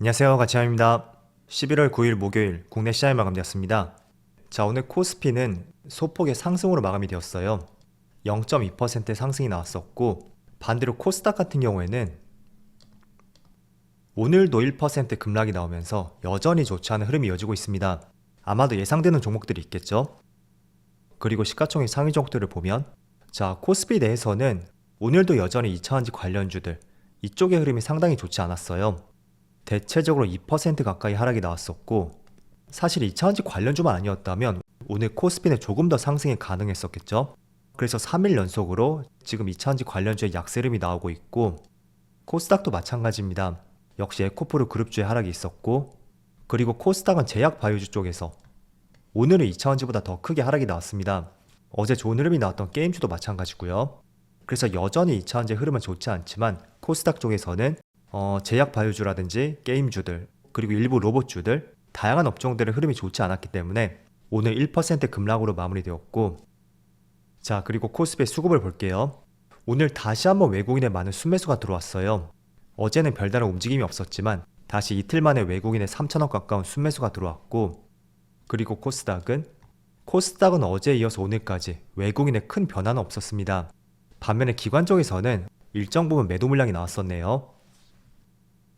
안녕하세요, 가치함입니다. 11월 9일 목요일 국내 시장이 마감되었습니다. 자, 오늘 코스피는 소폭의 상승으로 마감이 되었어요. 0.2% 상승이 나왔었고, 반대로 코스닥 같은 경우에는 오늘도 1% 급락이 나오면서 여전히 좋지 않은 흐름이 이어지고 있습니다. 아마도 예상되는 종목들이 있겠죠. 그리고 시가총액 상위 종목들을 보면, 자, 코스피 내에서는 오늘도 여전히 2차전지 관련주들, 이쪽의 흐름이 상당히 좋지 않았어요. 대체적으로 2% 가까이 하락이 나왔었고, 사실 2차전지 관련주만 아니었다면 오늘 코스피는 조금 더 상승이 가능했었겠죠. 그래서 3일 연속으로 지금 2차전지 관련주의 약세 흐름이 나오고 있고, 코스닥도 마찬가지입니다. 역시 에코프로 그룹주의 하락이 있었고, 그리고 코스닥은 제약 바이오주 쪽에서 오늘은 2차전지보다 더 크게 하락이 나왔습니다. 어제 좋은 흐름이 나왔던 게임주도 마찬가지고요. 그래서 여전히 2차전지의 흐름은 좋지 않지만 코스닥 쪽에서는 제약 바이오주라든지 게임주들, 그리고 일부 로봇주들, 다양한 업종들의 흐름이 좋지 않았기 때문에 오늘 1% 급락으로 마무리되었고, 자, 그리고 코스피의 수급을 볼게요. 오늘 다시 한번 외국인의 많은 순매수가 들어왔어요. 어제는 별다른 움직임이 없었지만 다시 이틀 만에 외국인의 3천억 가까운 순매수가 들어왔고, 그리고 코스닥은 어제에 이어서 오늘까지 외국인의 큰 변화는 없었습니다. 반면에 기관 쪽에서는 일정 부분 매도 물량이 나왔었네요.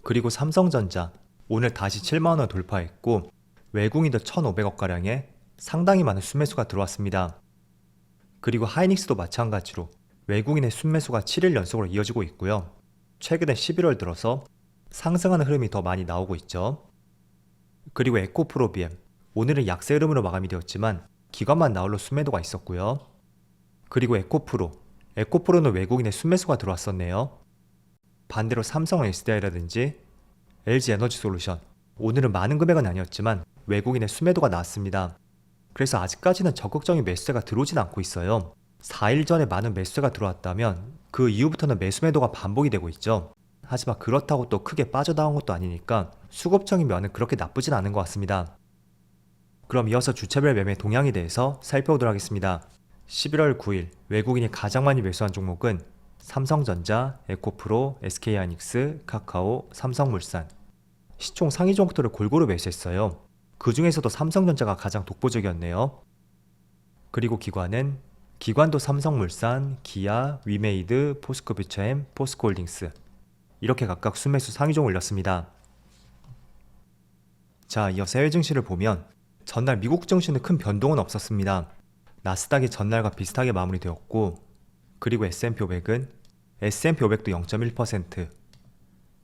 그리고 삼성전자 오늘 다시 7만원을 돌파했고, 외국인도 1,500억가량의 상당히 많은 순매수가 들어왔습니다. 그리고 하이닉스도 마찬가지로 외국인의 순매수가 7일 연속으로 이어지고 있고요. 최근에 11월 들어서 상승하는 흐름이 더 많이 나오고 있죠. 그리고 에코프로비엠 오늘은 약세 흐름으로 마감이 되었지만 기관만 나홀로 순매도가 있었고요. 그리고 에코프로는 외국인의 순매수가 들어왔었네요. 반대로 삼성 SDI라든지 LG에너지솔루션 오늘은 많은 금액은 아니었지만 외국인의 순매도가 나왔습니다. 그래서 아직까지는 적극적인 매수세가 들어오진 않고 있어요. 4일 전에 많은 매수세가 들어왔다면 그 이후부터는 매수매도가 반복이 되고 있죠. 하지만 그렇다고 또 크게 빠져나온 것도 아니니까 수급적인 면은 그렇게 나쁘진 않은 것 같습니다. 그럼 이어서 주체별 매매 동향에 대해서 살펴보도록 하겠습니다. 11월 9일 외국인이 가장 많이 매수한 종목은 삼성전자, 에코프로, SK하이닉스, 카카오, 삼성물산. 시총 상위 종목들을 골고루 매수했어요. 그 중에서도 삼성전자가 가장 독보적이었네요. 그리고 기관도 삼성물산, 기아, 위메이드, 포스코퓨처엠, 포스코홀딩스 이렇게 각각 순매수 상위종 올렸습니다. 자, 이어서 해외 증시를 보면 전날 미국 증시는 큰 변동은 없었습니다. 나스닥이 전날과 비슷하게 마무리되었고, 그리고 S&P500도 0.1%,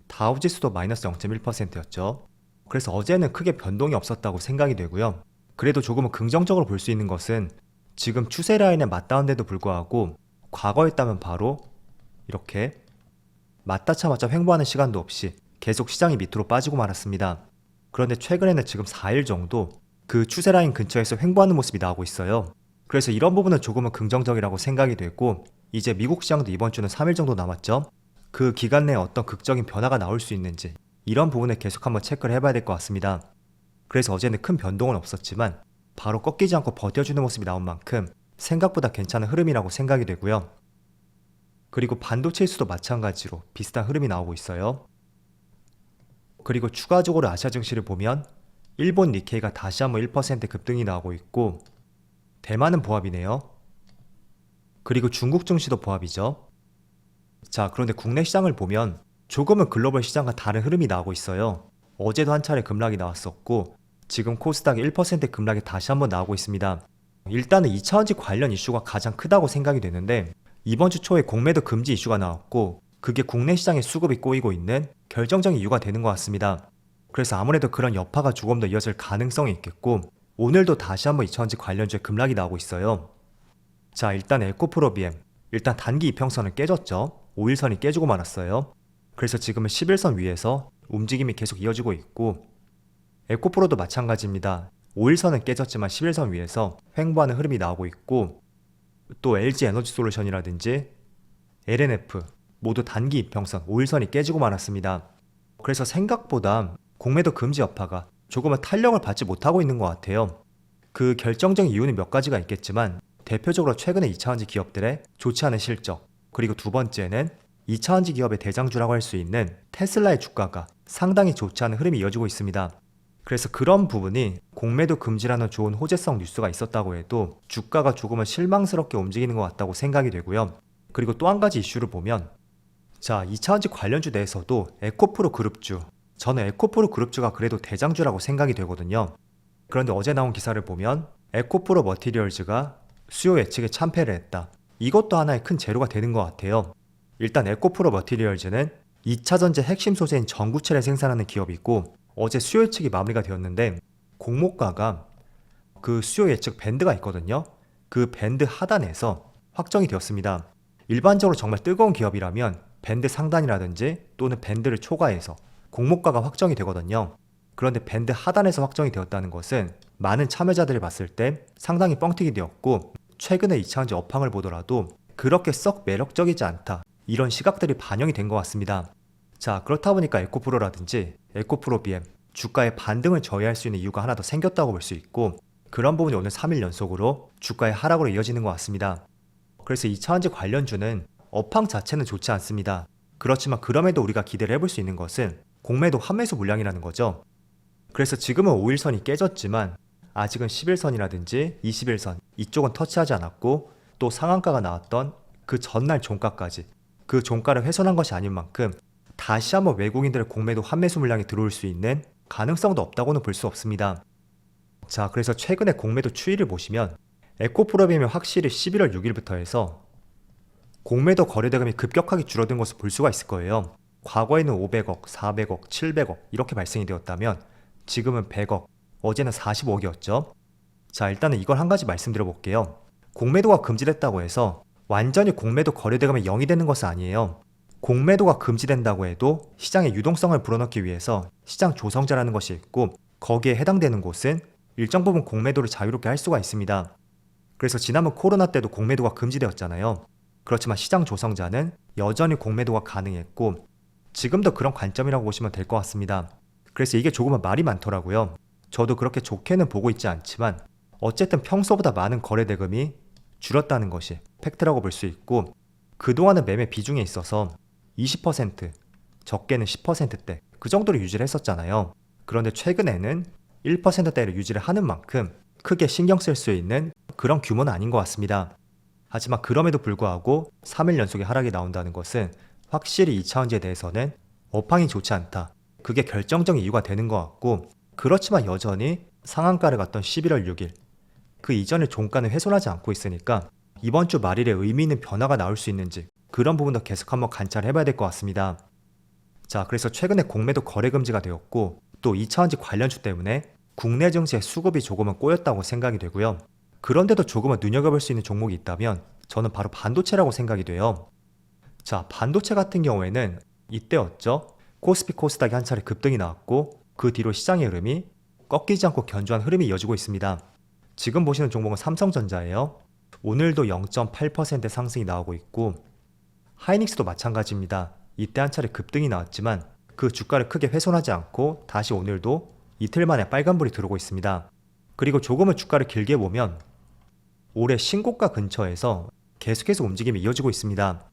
다우지수도 마이너스 0.1%였죠. 그래서 어제는 크게 변동이 없었다고 생각이 되고요. 그래도 조금은 긍정적으로 볼 수 있는 것은 지금 추세 라인에 맞닿은데도 불구하고 과거였다면 바로 이렇게 맞닿자마자 횡보하는 시간도 없이 계속 시장이 밑으로 빠지고 말았습니다. 그런데 최근에는 지금 4일 정도 그 추세 라인 근처에서 횡보하는 모습이 나오고 있어요. 그래서 이런 부분은 조금은 긍정적이라고 생각이 되고, 이제 미국 시장도 이번 주는 3일 정도 남았죠. 그 기간 내에 어떤 극적인 변화가 나올 수 있는지 이런 부분을 계속 한번 체크를 해봐야 될 것 같습니다. 그래서 어제는 큰 변동은 없었지만 바로 꺾이지 않고 버텨주는 모습이 나온 만큼 생각보다 괜찮은 흐름이라고 생각이 되고요. 그리고 반도체 지수도 마찬가지로 비슷한 흐름이 나오고 있어요. 그리고 추가적으로 아시아 증시를 보면 일본 니케이가 다시 한번 1% 급등이 나오고 있고, 대만은 보합이네요. 그리고 중국 증시도 보합이죠. 자, 그런데 국내 시장을 보면 조금은 글로벌 시장과 다른 흐름이 나오고 있어요. 어제도 한 차례 급락이 나왔었고, 지금 코스닥이 1% 급락이 다시 한번 나오고 있습니다. 일단은 2차전지 관련 이슈가 가장 크다고 생각이 되는데, 이번 주 초에 공매도 금지 이슈가 나왔고, 그게 국내 시장의 수급이 꼬이고 있는 결정적인 이유가 되는 것 같습니다. 그래서 아무래도 그런 여파가 조금 더 이어질 가능성이 있겠고, 오늘도 다시 한번 2차전지 관련주에 급락이 나오고 있어요. 자, 일단 에코프로비엠 일단 단기 이평선을 깨졌죠. 5일선이 깨지고 말았어요. 그래서 지금은 11선 위에서 움직임이 계속 이어지고 있고, 에코프로도 마찬가지입니다. 5일선은 깨졌지만 11선 위에서 횡보하는 흐름이 나오고 있고, 또 LG에너지솔루션이라든지 LNF 모두 단기 이평선 5일선이 깨지고 말았습니다. 그래서 생각보다 공매도 금지 여파가 조금은 탄력을 받지 못하고 있는 것 같아요. 그 결정적인 이유는 몇 가지가 있겠지만 대표적으로 최근에 2차전지 기업들의 좋지 않은 실적, 그리고 두 번째는 2차전지 기업의 대장주라고 할 수 있는 테슬라의 주가가 상당히 좋지 않은 흐름이 이어지고 있습니다. 그래서 그런 부분이 공매도 금지라는 좋은 호재성 뉴스가 있었다고 해도 주가가 조금은 실망스럽게 움직이는 것 같다고 생각이 되고요. 그리고 또 한 가지 이슈를 보면, 자, 2차전지 관련주 내에서도 에코프로 그룹주, 저는 에코프로 그룹주가 그래도 대장주라고 생각이 되거든요. 그런데 어제 나온 기사를 보면 에코프로 머티리얼즈가 수요 예측에 참패를 했다. 이것도 하나의 큰 재료가 되는 것 같아요. 일단 에코프로 머티리얼즈는 2차전지 핵심 소재인 전구체를 생산하는 기업이고, 어제 수요 예측이 마무리가 되었는데 공모가가 그 수요 예측 밴드가 있거든요. 그 밴드 하단에서 확정이 되었습니다. 일반적으로 정말 뜨거운 기업이라면 밴드 상단이라든지 또는 밴드를 초과해서 공모가가 확정이 되거든요. 그런데 밴드 하단에서 확정이 되었다는 것은 많은 참여자들이 봤을 때 상당히 뻥튀기 되었고, 최근에 2차전지 업황을 보더라도 그렇게 썩 매력적이지 않다, 이런 시각들이 반영이 된 것 같습니다. 자, 그렇다 보니까 에코프로라든지 에코프로 BM 주가의 반등을 저해할 수 있는 이유가 하나 더 생겼다고 볼 수 있고, 그런 부분이 오늘 3일 연속으로 주가의 하락으로 이어지는 것 같습니다. 그래서 2차전지 관련주는 업황 자체는 좋지 않습니다. 그렇지만 그럼에도 우리가 기대를 해볼 수 있는 것은 공매도 환매수 물량이라는 거죠. 그래서 지금은 5일선이 깨졌지만 아직은 10일선이라든지 21선 이쪽은 터치하지 않았고, 또 상한가가 나왔던 그 전날 종가까지 그 종가를 훼손한 것이 아닌 만큼 다시 한번 외국인들의 공매도 환매수 물량이 들어올 수 있는 가능성도 없다고는 볼 수 없습니다. 자, 그래서 최근에 공매도 추이를 보시면 에코프로비엠이 확실히 11월 6일부터 해서 공매도 거래대금이 급격하게 줄어든 것을 볼 수가 있을 거예요. 과거에는 500억, 400억, 700억 이렇게 발생이 되었다면 지금은 100억, 어제는 45억이었죠. 자, 일단은 이걸 한 가지 말씀드려 볼게요. 공매도가 금지됐다고 해서 완전히 공매도 거래대금이 0이 되는 것은 아니에요. 공매도가 금지된다고 해도 시장의 유동성을 불어넣기 위해서 시장 조성자라는 것이 있고, 거기에 해당되는 곳은 일정 부분 공매도를 자유롭게 할 수가 있습니다. 그래서 지난번 코로나 때도 공매도가 금지되었잖아요. 그렇지만 시장 조성자는 여전히 공매도가 가능했고, 지금도 그런 관점이라고 보시면 될 것 같습니다. 그래서 이게 조금은 말이 많더라고요. 저도 그렇게 좋게는 보고 있지 않지만 어쨌든 평소보다 많은 거래 대금이 줄었다는 것이 팩트라고 볼 수 있고, 그동안은 매매 비중에 있어서 20%, 적게는 10%대 그 정도로 유지를 했었잖아요. 그런데 최근에는 1%대를 유지를 하는 만큼 크게 신경 쓸 수 있는 그런 규모는 아닌 것 같습니다. 하지만 그럼에도 불구하고 3일 연속의 하락이 나온다는 것은 확실히 2차전지에 대해서는 업황이 좋지 않다, 그게 결정적인 이유가 되는 것 같고, 그렇지만 여전히 상한가를 갔던 11월 6일 그 이전의 종가는 훼손하지 않고 있으니까 이번 주 말일에 의미 있는 변화가 나올 수 있는지 그런 부분도 계속 한번 관찰해 봐야 될 것 같습니다. 자, 그래서 최근에 공매도 거래 금지가 되었고, 또 2차전지 관련주 때문에 국내 증시의 수급이 조금은 꼬였다고 생각이 되고요. 그런데도 조금은 눈여겨볼 수 있는 종목이 있다면 저는 바로 반도체라고 생각이 돼요. 자, 반도체 같은 경우에는 이때였죠. 코스피 코스닥이 한 차례 급등이 나왔고, 그 뒤로 시장의 흐름이 꺾이지 않고 견조한 흐름이 이어지고 있습니다. 지금 보시는 종목은 삼성전자예요. 오늘도 0.8% 상승이 나오고 있고, 하이닉스도 마찬가지입니다. 이때 한 차례 급등이 나왔지만 그 주가를 크게 훼손하지 않고 다시 오늘도 이틀 만에 빨간불이 들어오고 있습니다. 그리고 조금은 주가를 길게 보면 올해 신고가 근처에서 계속해서 움직임이 이어지고 있습니다.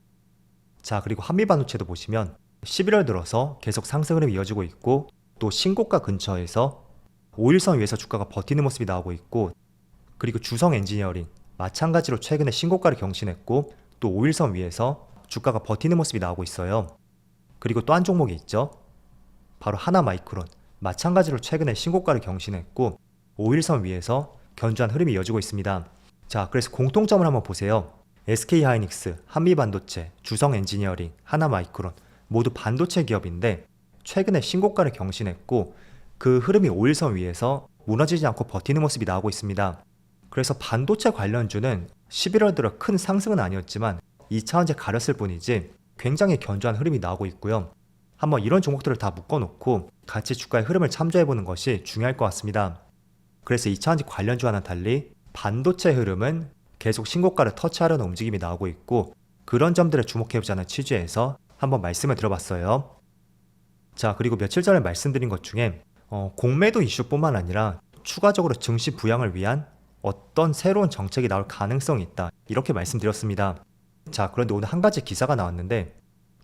자, 그리고 한미반도체도 보시면 11월 들어서 계속 상승 흐름이 이어지고 있고, 또 신고가 근처에서 5일선 위에서 주가가 버티는 모습이 나오고 있고, 그리고 주성 엔지니어링 마찬가지로 최근에 신고가를 경신했고, 또 5일선 위에서 주가가 버티는 모습이 나오고 있어요. 그리고 또 한 종목이 있죠. 바로 하나마이크론 마찬가지로 최근에 신고가를 경신했고 5일선 위에서 견조한 흐름이 이어지고 있습니다. 자, 그래서 공통점을 한번 보세요. SK하이닉스, 한미반도체, 주성엔지니어링, 하나마이크론 모두 반도체 기업인데 최근에 신고가를 경신했고, 그 흐름이 5일선 위에서 무너지지 않고 버티는 모습이 나오고 있습니다. 그래서 반도체 관련주는 11월 들어 큰 상승은 아니었지만 2차전지 가렸을 뿐이지 굉장히 견조한 흐름이 나오고 있고요. 한번 이런 종목들을 다 묶어놓고 같이 주가의 흐름을 참조해보는 것이 중요할 것 같습니다. 그래서 2차전지 관련주와는 달리 반도체 흐름은 계속 신고가를 터치하려는 움직임이 나오고 있고, 그런 점들을 주목해보자는 취지에서 한번 말씀을 들어봤어요. 자, 그리고 며칠 전에 말씀드린 것 중에 공매도 이슈뿐만 아니라 추가적으로 증시 부양을 위한 어떤 새로운 정책이 나올 가능성이 있다, 이렇게 말씀드렸습니다. 자, 그런데 오늘 한 가지 기사가 나왔는데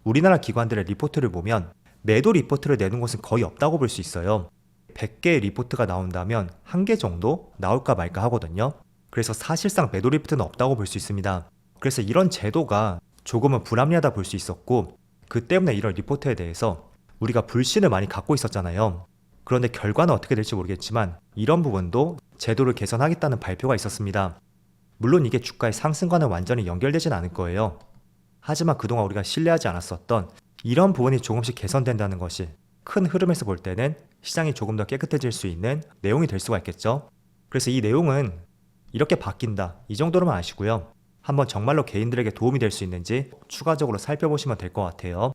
우리나라 기관들의 리포트를 보면 매도 리포트를 내는 곳은 거의 없다고 볼 수 있어요. 100개의 리포트가 나온다면 1개 정도 나올까 말까 하거든요. 그래서 사실상 매도 리포트는 없다고 볼 수 있습니다. 그래서 이런 제도가 조금은 불합리하다 볼 수 있었고, 그 때문에 이런 리포트에 대해서 우리가 불신을 많이 갖고 있었잖아요. 그런데 결과는 어떻게 될지 모르겠지만 이런 부분도 제도를 개선하겠다는 발표가 있었습니다. 물론 이게 주가의 상승과는 완전히 연결되진 않을 거예요. 하지만 그동안 우리가 신뢰하지 않았었던 이런 부분이 조금씩 개선된다는 것이 큰 흐름에서 볼 때는 시장이 조금 더 깨끗해질 수 있는 내용이 될 수가 있겠죠. 그래서 이 내용은 이렇게 바뀐다, 이 정도로만 아시고요. 한번 정말로 개인들에게 도움이 될 수 있는지 추가적으로 살펴보시면 될 것 같아요.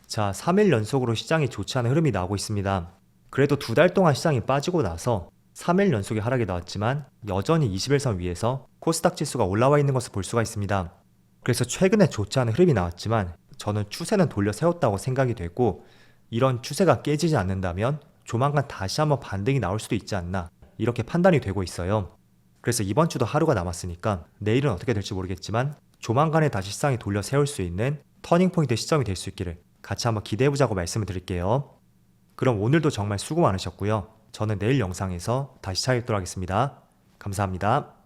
자, 3일 연속으로 시장이 좋지 않은 흐름이 나오고 있습니다. 그래도 2달 동안 시장이 빠지고 나서 3일 연속의 하락이 나왔지만 여전히 21선 위에서 코스닥 지수가 올라와 있는 것을 볼 수가 있습니다. 그래서 최근에 좋지 않은 흐름이 나왔지만 저는 추세는 돌려 세웠다고 생각이 되고, 이런 추세가 깨지지 않는다면 조만간 다시 한번 반등이 나올 수도 있지 않나, 이렇게 판단이 되고 있어요. 그래서 이번 주도 하루가 남았으니까 내일은 어떻게 될지 모르겠지만 조만간에 다시 시장이 돌려 세울 수 있는 터닝포인트 시점이 될 수 있기를 같이 한번 기대해보자고 말씀을 드릴게요. 그럼 오늘도 정말 수고 많으셨고요. 저는 내일 영상에서 다시 찾아뵙도록 하겠습니다. 감사합니다.